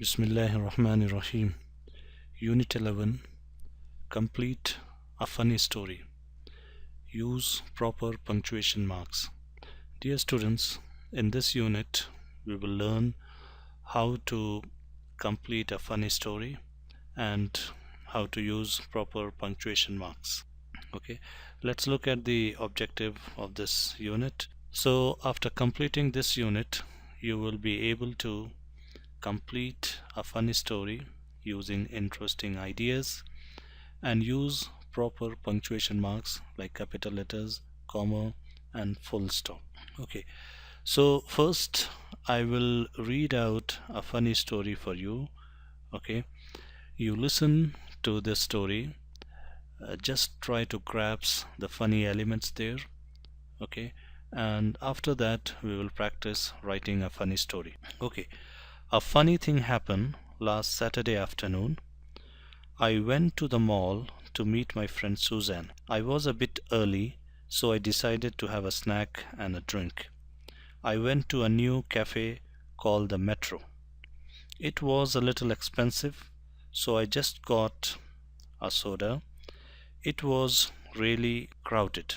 Bismillahirrahmanirrahim. Unit 11. Complete a funny story. Use proper punctuation marks. Dear students, in this unit we will learn how to complete a funny story and how to use proper punctuation marks. Okay, let's look at the objective of this unit. So after completing this unit, you will be able to complete a funny story using interesting ideas and use proper punctuation marks like capital letters, comma, and full stop. Okay, so first I will read out a funny story for you. Okay, you listen to this story, just try to grasp the funny elements there. Okay, and after that we will practice writing a funny story. Okay, a funny thing happened last Saturday afternoon. I went to the mall to meet my friend Suzanne. I was a bit early, so I decided to have a snack and a drink. I went to a new cafe called the Metro. It was a little expensive, so I just got a soda. It was really crowded,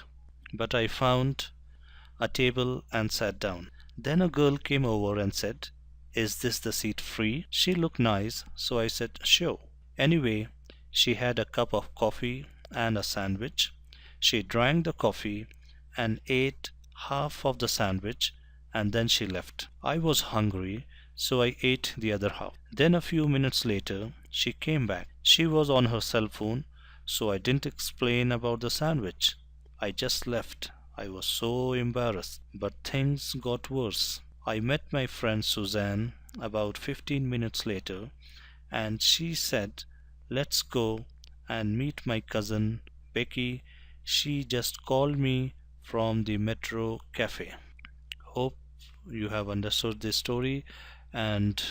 but I found a table and sat down. Then a girl came over and said, "Is this the seat free?" She looked nice, so I said, "Sure." Anyway, she had a cup of coffee and a sandwich. She drank the coffee and ate half of the sandwich and then she left. I was hungry, so I ate the other half. Then a few minutes later, she came back. She was on her cell phone, so I didn't explain about the sandwich. I just left. I was so embarrassed. But things got worse. I met my friend Suzanne about 15 minutes later and she said, "Let's go and meet my cousin Becky. She just called me from the Metro Cafe." Hope you have understood this story and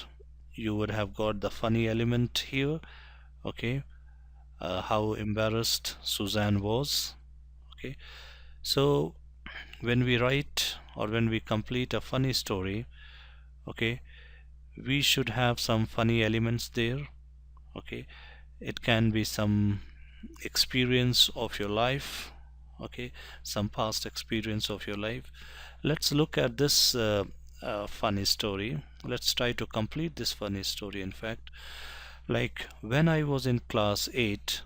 you would have got the funny element here. Okay, how embarrassed Suzanne was. Okay, so when we write or when we complete a funny story, okay, we should have some funny elements there. Okay, it can be some experience of your life. Okay, some past experience of your life. Let's look at this funny story. Let's try to complete this funny story. In fact, like when I was in class 8,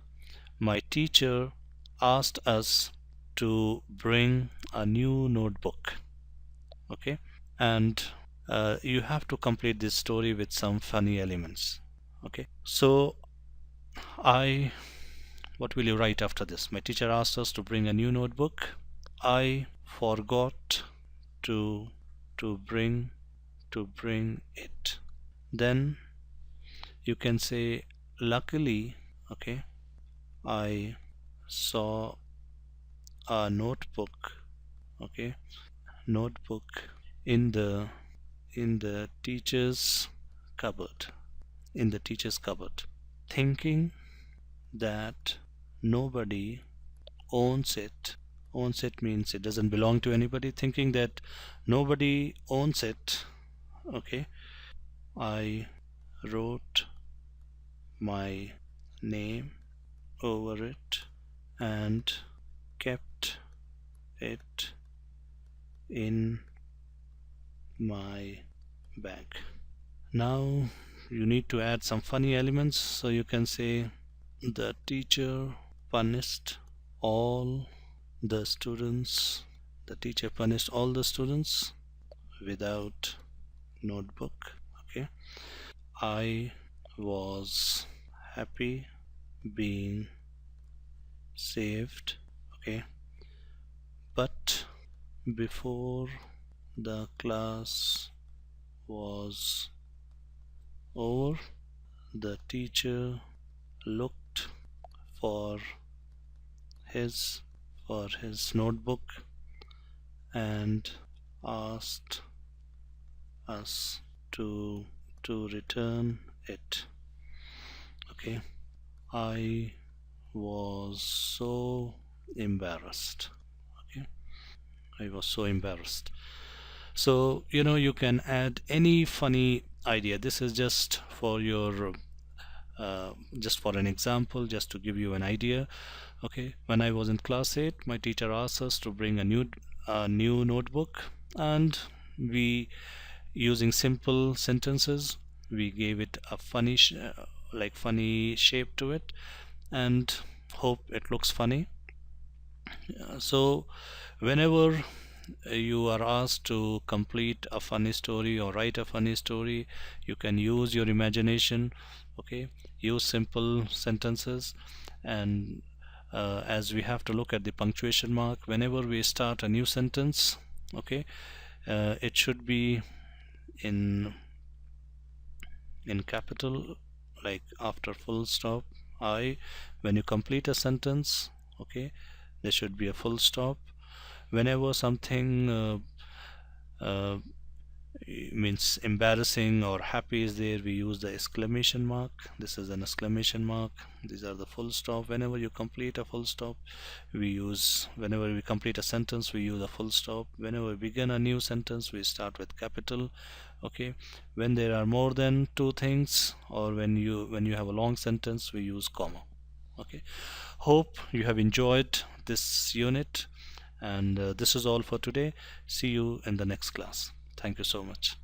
my teacher asked us to bring a new notebook. Okay, and you have to complete this story with some funny elements. Okay, so I what will you write after this? My teacher asked us to bring a new notebook. I forgot to to bring to bring it. Then you can say luckily, okay, I saw a notebook, okay, notebook in the teacher's cupboard, in the teacher's cupboard, thinking that nobody owns it. Owns it means it doesn't belong to anybody. Thinking that nobody owns it, okay, I wrote my name over it and kept it in my bag. Now you need to add some funny elements, so you can say the teacher punished all the students. The teacher punished all the students without notebook. Okay, I was happy being saved. Okay, but before the class was over, the teacher looked for his notebook and asked us to return it. Okay, I was so embarrassed. Okay, I was so embarrassed. So you know, you can add any funny idea. This is just for your just for an example, just to give you an idea. Okay, when I was in class 8, my teacher asked us to bring a new notebook, and we, using simple sentences, we gave it a funny shape to it, and hope it looks funny. So whenever you are asked to complete a funny story or write a funny story, you can use your imagination. Okay, use simple sentences. And as we have to look at the punctuation mark whenever we start a new sentence, okay, it should be in capital, like after full stop I. When you complete a sentence, okay, there should be a full stop. Whenever something uh, means embarrassing or happy is there, we use the exclamation mark. This is an exclamation mark. These are the full stop. Whenever you complete a full stop, whenever we complete a sentence, we use a full stop. Whenever we begin a new sentence, we start with capital. Okay, when there are more than two things, or when you have a long sentence, we use comma. Okay, hope you have enjoyed this unit, and this is all for today. See you in the next class. Thank you so much.